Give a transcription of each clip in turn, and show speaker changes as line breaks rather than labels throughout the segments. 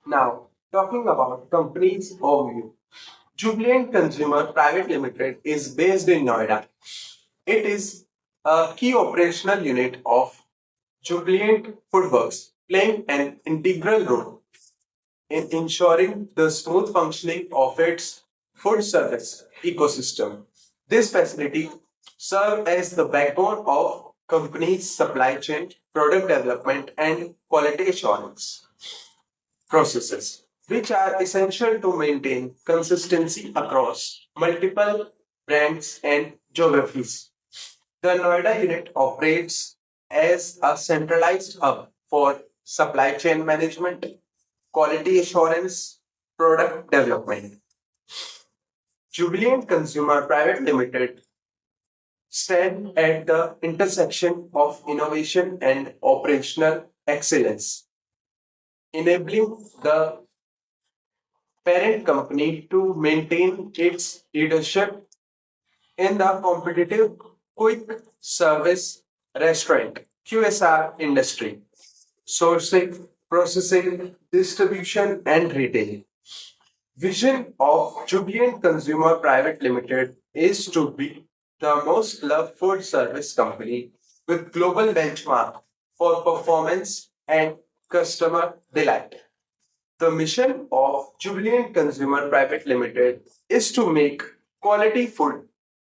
Now, talking about company's overview. Jubilant Consumer Private Limited is based in Noida. It is a key operational unit of Jubilant Foodworks, playing an integral role in ensuring the smooth functioning of its food service ecosystem. This facility serves as the backbone of company's supply chain, product development, and quality assurance processes, which are essential to maintain consistency across multiple brands and geographies. The Noida unit operates as a centralized hub for supply chain management, quality assurance, product development. Jubilant Consumer Private Limited stand at the intersection of innovation and operational excellence, enabling the parent company to maintain its leadership in the competitive quick service restaurant QSR industry, sourcing, processing, distribution, and retail. Vision of Jubilant Consumer Private Limited is to be the most loved food service company with global benchmark for performance and customer delight. The mission of Jubilant Consumer Private Limited is to make quality food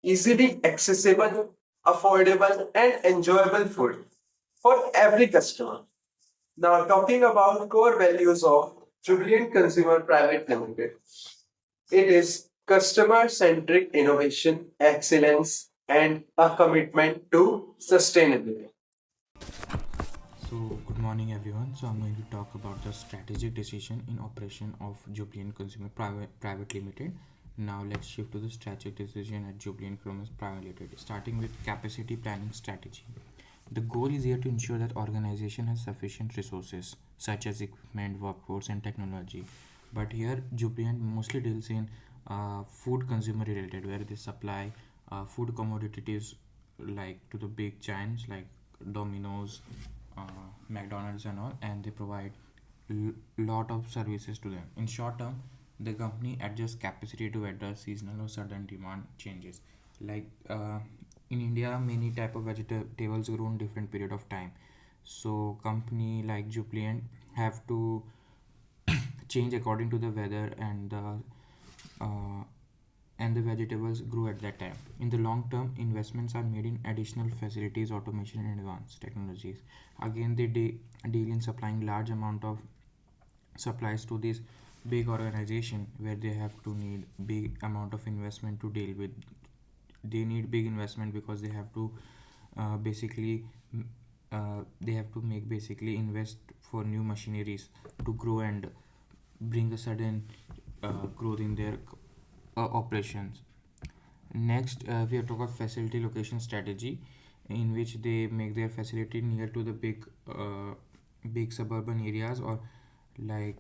easily accessible, affordable, and enjoyable food for every customer. Now, talking about core values of Jubilant Consumer Private Limited, it is customer centric innovation, excellence, and a commitment to sustainability.
So, good morning, everyone. So, I'm going to talk about the strategic decision in operation of Jubilant Consumer Private Limited. Now, let's shift to the strategic decision at Jubilant Consumer Private Limited, starting with capacity planning strategy. The goal is here to ensure that organization has sufficient resources such as equipment, workforce, and technology. But here, Jubilant mostly deals in food consumer related, where they supply food commodities like to the big giants like Domino's, uh, McDonald's, and all, and they provide lot of services to them. In short term, the company adjusts capacity to address seasonal or sudden demand changes. Like in India, many type of vegetables grow in different period of time. So company like Jubilant have to change according to the weather uh, and the vegetables grew at that time. In the long term, investments are made in additional facilities, automation, and advanced technologies. Again, they deal in supplying large amount of supplies to this big organization where they have to need big amount of investment to deal with. They need big investment because they have to basically they have to make basically invest for new machineries to grow and bring a sudden growth in their operations. Next, we have talked about facility location strategy, in which they make their facility near to the big suburban areas, or like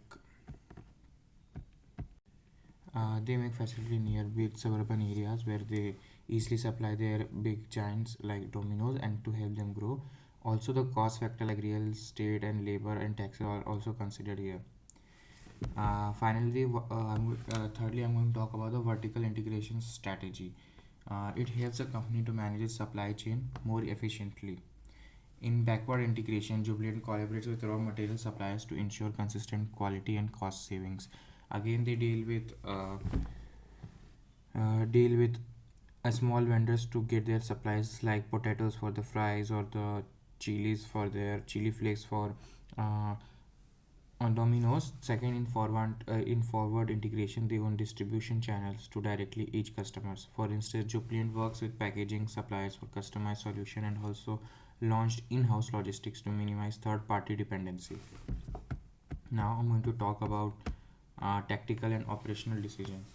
they make facility near big suburban areas where they easily supply their big giants like Domino's and to help them grow. Also, the cost factor like real estate and labor and taxes are also considered here. Thirdly, I'm going to talk about the vertical integration strategy. It helps a company to manage its supply chain more efficiently. In backward integration, Jubilant collaborates with raw material suppliers to ensure consistent quality and cost savings. Again, they deal with small vendors to get their supplies like potatoes for the fries or the chilies for their chili flakes for uh, on Domino's. Second, in forward integration, they own distribution channels to directly each customers. For instance, Jubilant works with packaging suppliers for customized solution and also launched in-house logistics to minimize third-party dependency. Now I'm going to talk about tactical and operational decisions.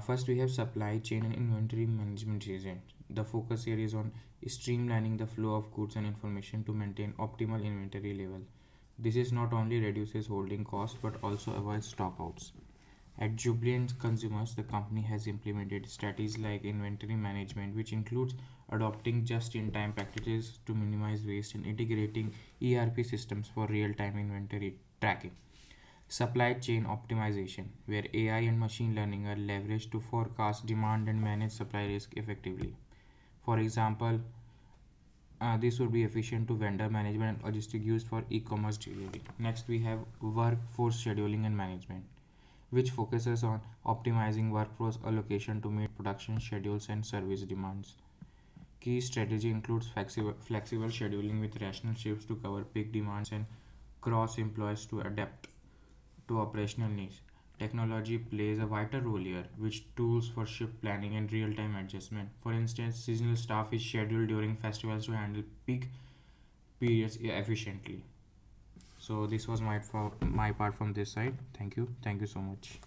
First, we have supply chain and inventory management decision. The focus here is on streamlining the flow of goods and information to maintain optimal inventory level. This is not only reduces holding costs but also avoids stockouts. At Jubilant Consumers, the company has implemented strategies like inventory management, which includes adopting just in time practices to minimize waste and integrating ERP systems for real time inventory tracking. Supply chain optimization, where AI and machine learning are leveraged to forecast demand and manage supply risk effectively. For example, this would be efficient to vendor management and logistic used for e-commerce delivery. Next, we have workforce scheduling and management, which focuses on optimizing workforce allocation to meet production schedules and service demands. Key strategy includes flexible scheduling with rational shifts to cover peak demands and cross employees to adapt to operational needs. Technology plays a vital role here, which tools for shift planning and real-time adjustment. For instance, seasonal staff is scheduled during festivals to handle peak periods efficiently. So this was my part from this side. Thank you so much.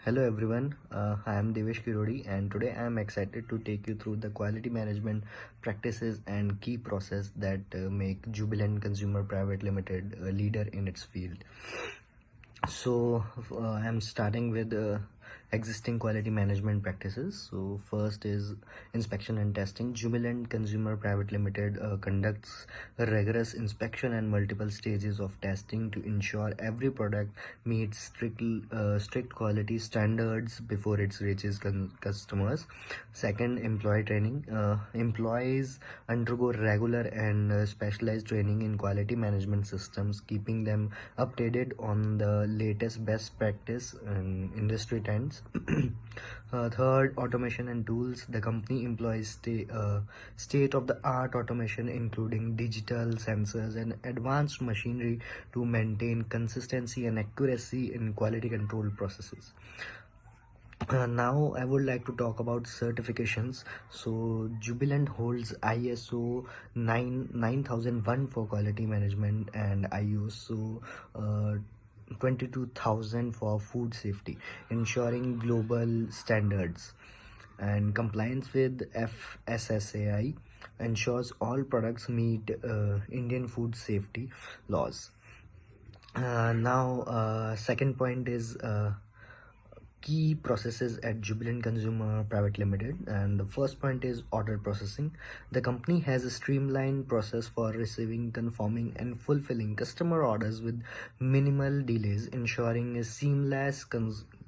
Hello everyone, I am Devesh Kirodi and today I am excited to take you through the quality management practices and key process that make Jubilant Consumer Private Limited a leader in its field. So I am starting with existing quality management practices. So first is inspection and testing. Jubilant Consumer Private Limited conducts a rigorous inspection and multiple stages of testing to ensure every product meets strict quality standards before it reaches customers. Second, employee training. Employees undergo regular and specialized training in quality management systems, keeping them updated on the latest best practice and industry trends. Third, automation and tools. The company employs state-of-the-art automation, including digital sensors and advanced machinery to maintain consistency and accuracy in quality control processes. Now I would like to talk about certifications. So Jubilant holds ISO 9001 for quality management and ISO 22,000 for food safety, ensuring global standards. And compliance with FSSAI ensures all products meet Indian food safety laws. Second point is key processes at Jubilant Consumer Private Limited, and the first point is order processing. The company has a streamlined process for receiving, confirming and fulfilling customer orders with minimal delays, ensuring a seamless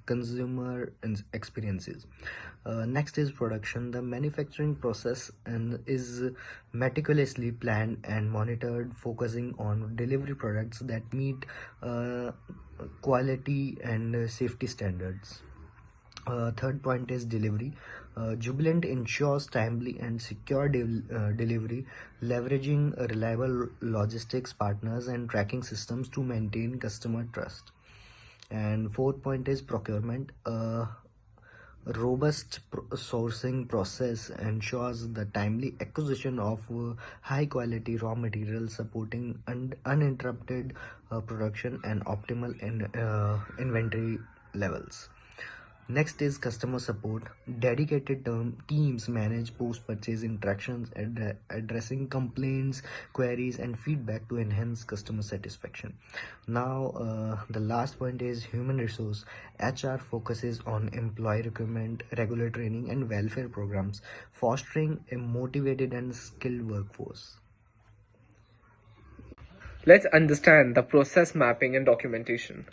consumer experiences. Next is production. The manufacturing process is meticulously planned and monitored, focusing on delivery products that meet quality and safety standards. Third point is delivery. Jubilant ensures timely and secure delivery, leveraging reliable logistics partners and tracking systems to maintain customer trust. And fourth point is procurement. Robust sourcing process ensures the timely acquisition of high quality raw materials, supporting uninterrupted production and optimal inventory levels. Next is customer support. Dedicated teams manage post-purchase interactions, addressing complaints, queries, and feedback to enhance customer satisfaction. Now, the last point is human resource. HR focuses on employee recruitment, regular training, and welfare programs, fostering a motivated and skilled workforce.
Let's understand the process mapping and documentation.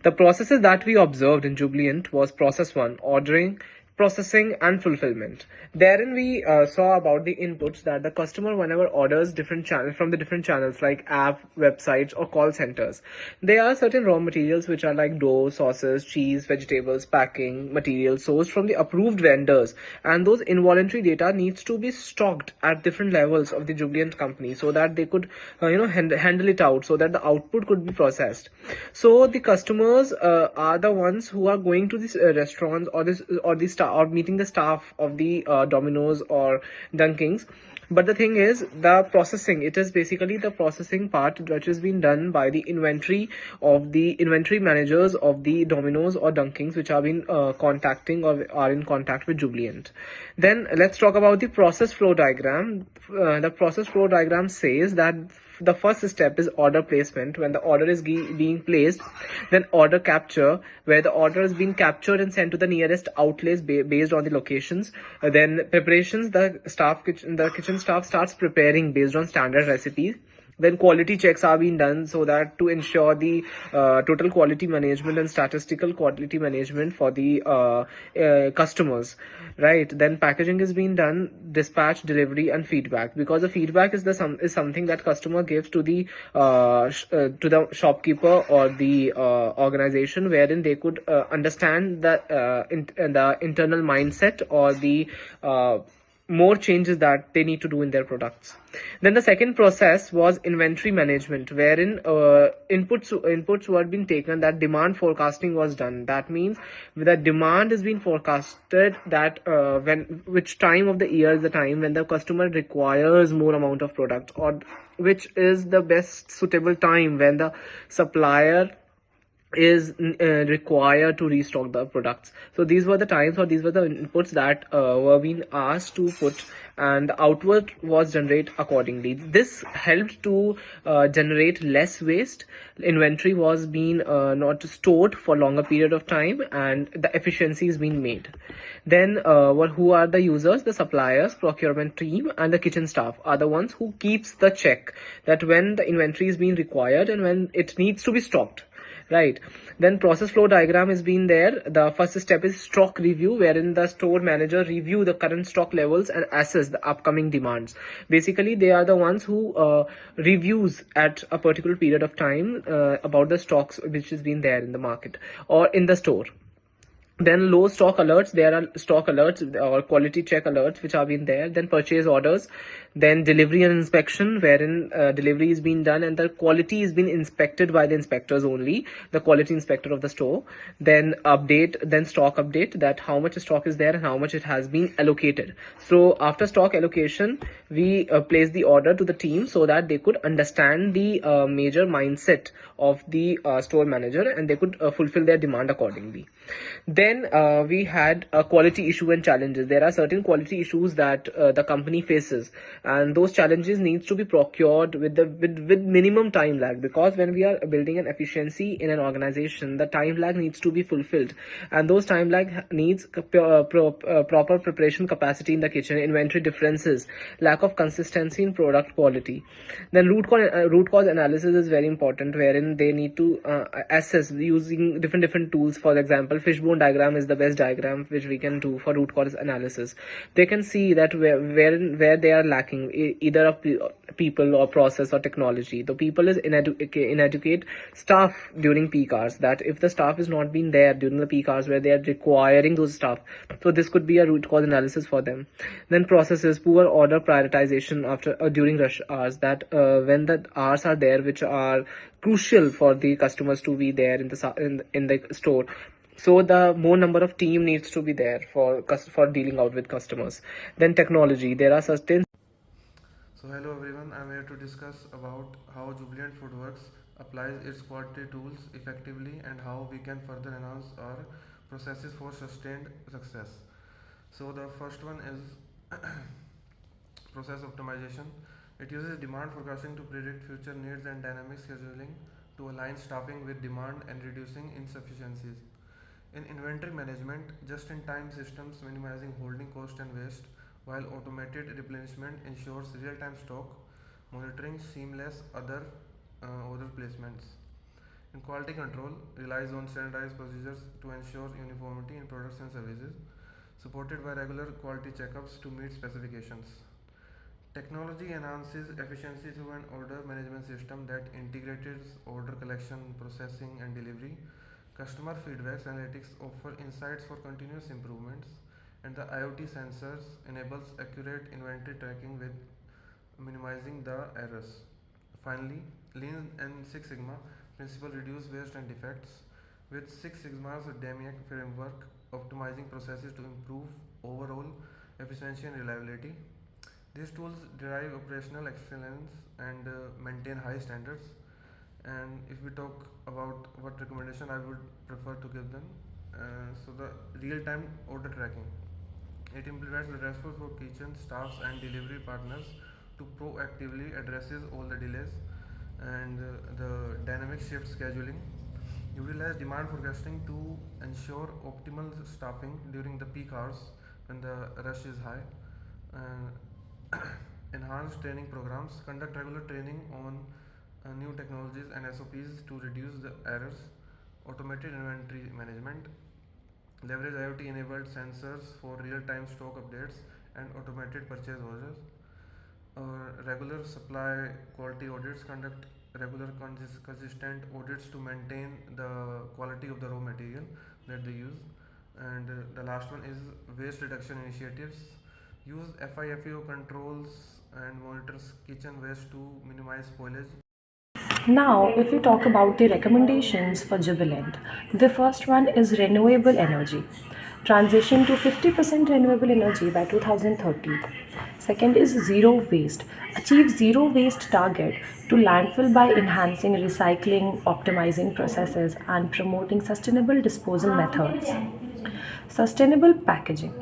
The processes that we observed in Jubilant was process 1, ordering, processing and fulfillment. Therein we saw about the inputs that the customer whenever orders different channels from the different channels like app, websites or call centers. There are certain raw materials which are like dough, sauces, cheese, vegetables, packing materials sourced from the approved vendors, and those involuntary data needs to be stocked at different levels of the Jubilant company so that they could handle it out so that the output could be processed. So the customers are the ones who are going to these restaurants or the staff or meeting the staff of the Domino's or Dunkings. But the thing is, the processing, it is basically the processing part which is being done by the inventory managers of the Domino's or Dunkings, which have been contacting or are in contact with Jubilant. Then let's talk about the process flow diagram. The process flow diagram says that the first step is order placement, when the order is being placed. Then order capture, where the order is being captured and sent to the nearest outlets based on the locations. Then preparations, the kitchen staff starts preparing based on standard recipes. Then quality checks are being done so that to ensure the total quality management and statistical quality management for the customers, right? Then packaging is being done, dispatch, delivery, and feedback, because the feedback is is something that customer gives to the to the shopkeeper or the organization, wherein they could understand the internal mindset or the more changes that they need to do in their products. Then the second process was inventory management, wherein inputs were being taken, that demand forecasting was done. That means the demand is being forecasted, that when which time of the year is the time when the customer requires more amount of product, or which is the best suitable time when the supplier is required to restock the products. So these were the times, or these were the inputs that were being asked to put, and the output was generate accordingly. This helped to generate less waste. Inventory was being not stored for longer period of time, and the efficiency is being made. Then who are the users? The suppliers, procurement team, and the kitchen staff are the ones who keeps the check that when the inventory is being required and when it needs to be stocked, right? Then process flow diagram is being there. The first step is stock review, wherein the store manager review the current stock levels and assess the upcoming demands. Basically, they are the ones who reviews at a particular period of time about the stocks which is being there in the market or in the store. Then low stock alerts, there are stock alerts or quality check alerts which are being there. Then purchase orders, then delivery and inspection, wherein delivery is being done and the quality is being inspected by the inspectors only, the quality inspector of the store. Then update, then stock update, that how much stock is there and how much it has been allocated. So after stock allocation, we place the order to the team so that they could understand the major mindset of the store manager and they could fulfill their demand accordingly. Then we had a quality issue and challenges. There are certain quality issues that the company faces, and those challenges needs to be procured with with minimum time lag, because when we are building an efficiency in an organization, the time lag needs to be fulfilled, and those time lag needs proper preparation capacity in the kitchen, inventory differences, lack of consistency in product quality. Then root cause analysis is very important, wherein they need to assess using different tools. For example, fishbone diagram is the best diagram which we can do for root cause analysis. They can see that where they are lacking, either of people or process or technology. The people is inadequate staff during peak hours, that if the staff is not being there during the peak hours where they are requiring those staff, so this could be a root cause analysis for them. Then processes, poor order prioritization after during rush hours, that when the hours are there which are crucial for the customers to be there in the store, so the more number of team needs to be there for dealing out with customers. Then technology, there are certain.
So hello everyone, I am here to discuss about how Jubilant Foodworks applies its quality tools effectively and how we can further enhance our processes for sustained success. So the first one is process optimization. It uses demand forecasting to predict future needs and dynamic scheduling to align staffing with demand and reducing insufficiencies. In inventory management, just-in-time systems minimizing holding cost and waste, while automated replenishment ensures real-time stock monitoring, seamless order placements. In quality control, relies on standardized procedures to ensure uniformity in products and services, supported by regular quality checkups to meet specifications. Technology enhances efficiency through an order management system that integrates order collection, processing, and delivery. Customer feedbacks analytics offer insights for continuous improvements, and the IoT sensors enables accurate inventory tracking with minimizing the errors. Finally, Lean and Six Sigma principle reduce waste and defects. With Six Sigma's DMAIC framework, optimizing processes to improve overall efficiency and reliability. These tools derive operational excellence and maintain high standards. And if we talk about what recommendation I would prefer to give them, so the real-time order tracking. It implements the RESTful for kitchen staffs and delivery partners to proactively addresses all the delays, and the dynamic shift scheduling. Utilize demand forecasting to ensure optimal staffing during the peak hours when the rush is high. And enhance training programs, conduct regular training on new technologies and SOPs to reduce the errors, automated inventory management, leverage IoT enabled sensors for real time stock updates and automated purchase orders, regular supply quality audits, conduct regular consistent audits to maintain the quality of the raw material that they use. And the last one is waste reduction initiatives. Use FIFO controls and monitors kitchen waste to minimize spoilage.
Now, if we talk about the recommendations for Jubilant, the first one is renewable energy. Transition to 50% renewable energy by 2030. Second is zero waste. Achieve zero waste target to landfill by enhancing recycling, optimizing processes, and promoting sustainable disposal methods. Sustainable packaging.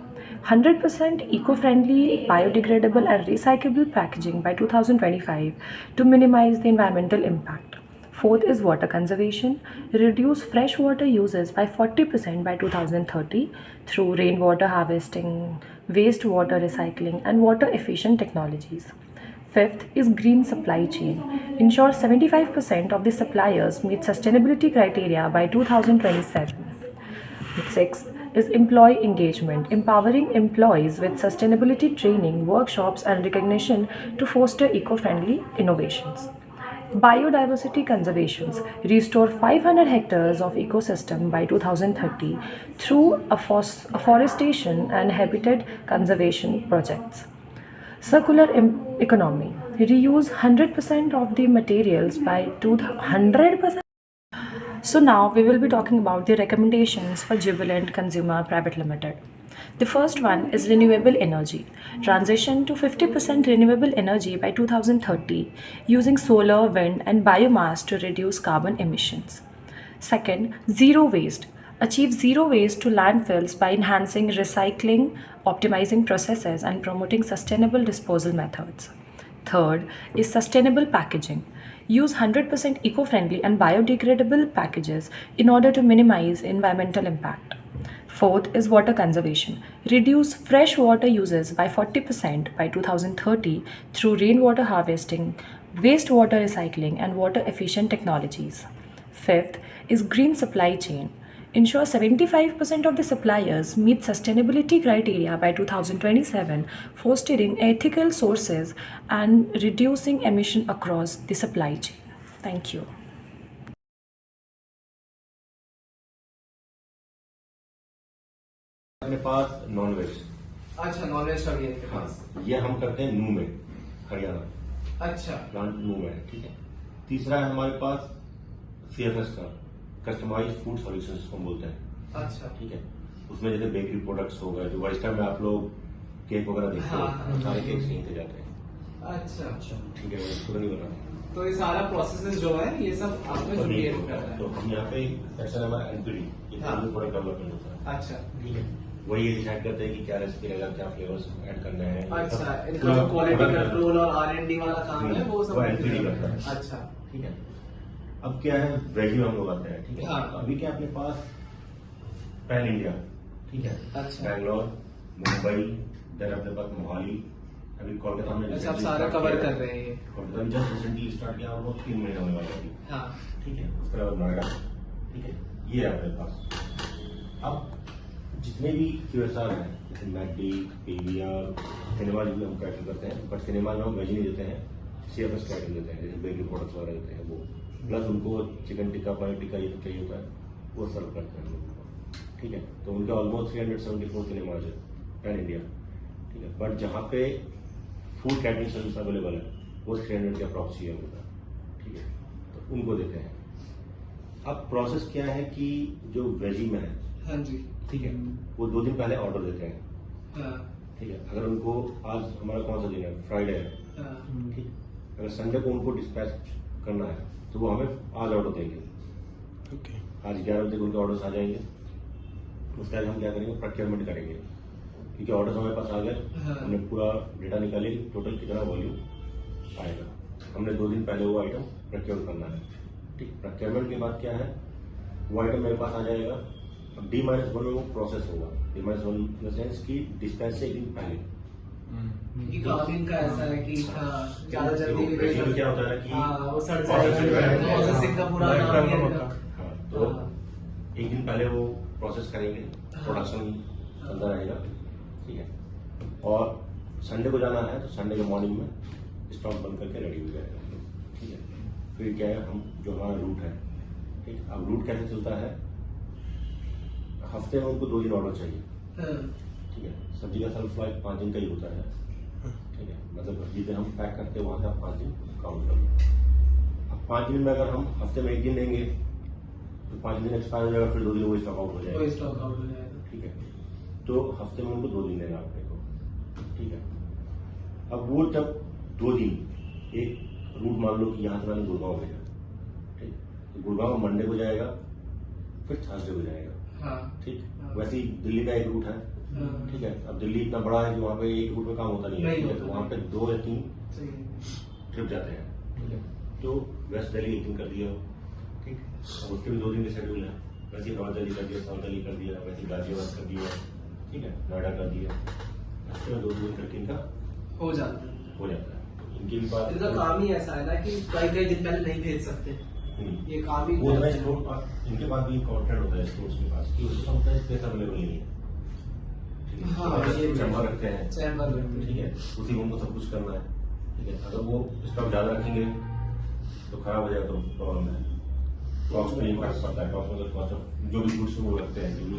100% eco-friendly, biodegradable and recyclable packaging by 2025 to minimize the environmental impact. Fourth is water conservation. Reduce freshwater uses by 40% by 2030 through rainwater harvesting, wastewater recycling and water efficient technologies. Fifth is green supply chain. Ensure 75% of the suppliers meet sustainability criteria by 2027. Sixth is employee engagement, empowering employees with sustainability training, workshops, and recognition to foster eco friendly innovations. Biodiversity conservations. Restore 500 hectares of ecosystem by 2030 through afforestation and habitat conservation projects. Circular economy. Reuse 100% of the materials by 100%. So now we will be talking about the recommendations for Jubilant Consumer Private Limited. The first one is renewable energy. Transition to 50% renewable energy by 2030 using solar, wind and biomass to reduce carbon emissions. Second, zero waste. Achieve zero waste to landfills by enhancing recycling, optimizing processes and promoting sustainable disposal methods. Third is sustainable packaging. Use 100% eco-friendly and biodegradable packages in order to minimize environmental impact. Fourth is water conservation. Reduce fresh water uses by 40% by 2030 through rainwater harvesting, wastewater recycling and water efficient technologies. Fifth is green supply chain. Ensure 75% of the suppliers meet sustainability criteria by 2027, fostering ethical sources and reducing emission across the supply chain. Thank you.
अपने पास non veg.
अच्छा, knowledge का भी है इनके
हाँ,
पास।
ये हम करते हैं नू में, हरियाणा।
अच्छा,
प्लांट नू में है, ठीक है। तीसरा है हमारे पास CFS का, कस्टमाइज फूड सॉल्यूशंस को बोलते हैं।
अच्छा,
ठीक है। उसमें जैसे बेकरी प्रोडक्ट्स हो गए, जो वाइस्टा में आप लोग केक वगैरह देखते हो,
हाँ।
सारे केक्स यहीं से जाते हैं।
अच्छा,
ठीक है, वो खुद नहीं बनाते।
तो ये सारा प्रोसेस जो है ये सब आपने
तो नहीं
जुबिलेंट
होता
कर रहा
है।
है।
तो हम यहाँ पे सेक्शन हमारा NPD, ये
हाँ।
प्रोडक्ट डेवलपमेंट होता है।
अच्छा,
ठीक है, वही ये डिसाइड करते हैं कि क्या रेसिपी रहेगा, क्या फ्लेवर्स ऐड करने हैं।
अच्छा, इनका जो क्वालिटी कंट्रोल और R&D वाला काम है वो सब
NPD करता है।
अच्छा,
ठीक है। अब क्या है, वेज में हम लोग आते हैं। ठीक है।
हाँ।
अभी क्या अपने पास पैन इंडिया, ठीक है।
अच्छा।
बैंगलोर, मुंबई, देन अपने पास मोहाली, अभी कोलकाता में
अच्छा, आप सारा कवर कर रहे हैं ये।
कोलकाता में जस्ट रिसेंटली स्टार्ट किया, ऑलमोस्ट 3 महीने होने वाले हैं।
हाँ,
ठीक है। उसके बाद नोएडा, ठीक है, ये है अपने पास। अब जितने भी QSR हैं, जैसे मैकडी, PVR, सिनेमा भी हम कैटर करते हैं, बट सिनेमा में हम वेज नहीं देते हैं, CFS कैटर देते हैं, जैसे बेकरी प्रोडक्ट्स वगैरह देते हैं वो, प्लस उनको चिकन टिक्का, पनीर टिक्का ये सब चाहिए होता है, वो सर्व करते हैं हम लोगों को। ठीक है। तो उनके ऑलमोस्ट 374 सिनेमाज है पैन इंडिया। ठीक है। बट जहाँ पे फूड कैटरिंग सर्विस अवेलेबल है वो 300 के अप्रॉक्स ही होता है। ठीक है। तो उनको देते हैं। अब प्रोसेस क्या है कि जो वेजी में है,
हाँ जी,
ठीक है, वो 2 दिन पहले ऑर्डर देते हैं।
हाँ,
ठीक है। अगर उनको आज हमारा कौन सा दिन है, फ्राइडे है,
हाँ,
ठीक, अगर संडे को उनको डिस्पैच करना है तो वो हमें आज ऑर्डर देंगे।
Okay.
आज 11 बजे उनके ऑर्डर्स आ जाएंगे। उसके बाद हम क्या करेंगे, प्रोक्योरमेंट करेंगे, क्योंकि ऑर्डर्स हमारे पास आ गए,
हाँ।
हमने पूरा डेटा निकाले टोटल कितना वॉल्यूम आएगा। हमने 2 दिन पहले वो आइटम प्रोक्योर करना है। ठीक। प्रोक्योरमेंट के बाद क्या है, वो आइटम मेरे पास आ जाएगा। अब D-1 में वो प्रोसेस होगा। D-1 इन द सेंस की डिस्पैच से एक दिन पहले
क्योंकि काम इनका ऐसा है कि ज्यादा जल्दी भी
प्रेशर में क्या होता है कि
वो सड़
processing
जाएगा, प्रोसेसिंग का पूरा नाम ही है।
हाँ, तो एक दिन पहले वो प्रोसेस करेंगे, प्रोडक्शन अंदर आएगा, ठीक है। और संडे को जाना है तो संडे के मॉर्निंग में स्टॉक बंद करके रेडी हो जाएगा, ठीक है। फिर क्या है, हम जो हमारा रूट है, ठीक। अब रूट कैसे चलता है, हफ्ते में उनको 2 दिन ऑर्डर चाहिए, ठीक है। सब्जी का सेल्फ लाइफ 5 दिन का ही होता है, ठीक है। मतलब जितने हम पैक करते हैं वहां से आप 5 दिन काउंट कर लो। अब 5 दिन में अगर हम हफ्ते में 1 दिन देंगे तो 5 दिन एक्सपायर हो जाएगा, फिर 2 दिन वो स्टॉक आउट हो जाएगा, ठीक है। तो हफ्ते में उनको 2 दिन देना अपने को, ठीक है। अब वो जब 2 दिन एक रूट मान लो कि यहाँ से मैंने गुड़गांव भेजा, ठीक। तो गुड़गांव मंडे को जाएगा, फिर थर्सडे को जाएगा, ठीक। वैसे ही दिल्ली का एक रूट है, ठीक है। अब दिल्ली इतना बड़ा है कि वहाँ पे एक रूट में काम होता नहीं है, ठीक है। तो वहाँ पे 2 या 3 ट्रिप जाते हैं, ठीक है। तो वेस्ट दिल्ली 1 दिन कर दिया, ठीक। और उसके भी 2 दिन के शेड्यूल है, वैसे नॉर्थ दिल्ली कर दिया, साउथ दिल्ली कर दिया, वैसे गाजियाबाद कर दिया, ठीक है, नोएडा कर दिया। इसके बाद 2 दिन करके इनका हो जाता है। इनकी भी बात,
इनका काम ही ऐसा है ना कि कई दिन पहले नहीं भेज सकते, ये काम ही
वो इनके पास भी कॉन्ट्रैक्ट होता है स्टोर्स के पास कि उसको समटाइम्स स्पेस अवेलेबल नहीं है, ठीक है।
हाँ, ये
चैम्बर रखते हैं,
चैम्बर रखते हैं,
ठीक है। उसी में उनको सब कुछ करना है, ठीक है। अगर वो स्टॉक ज्यादा रखेंगे तो खराब हो जाएगा तो प्रॉब्लम है। कॉस्ट पे इम्पैक्ट पड़ता है, कॉस्ट मतलब कॉस्ट ऑफ जो भी गुड्स वो लगते हैं, जो भी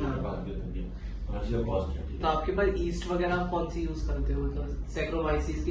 हर चीज का कॉस्ट है।
तो आपके पास ईस्ट वगैरह कौन सी यूज करते हो, मतलब सैक्रोमाइसिस की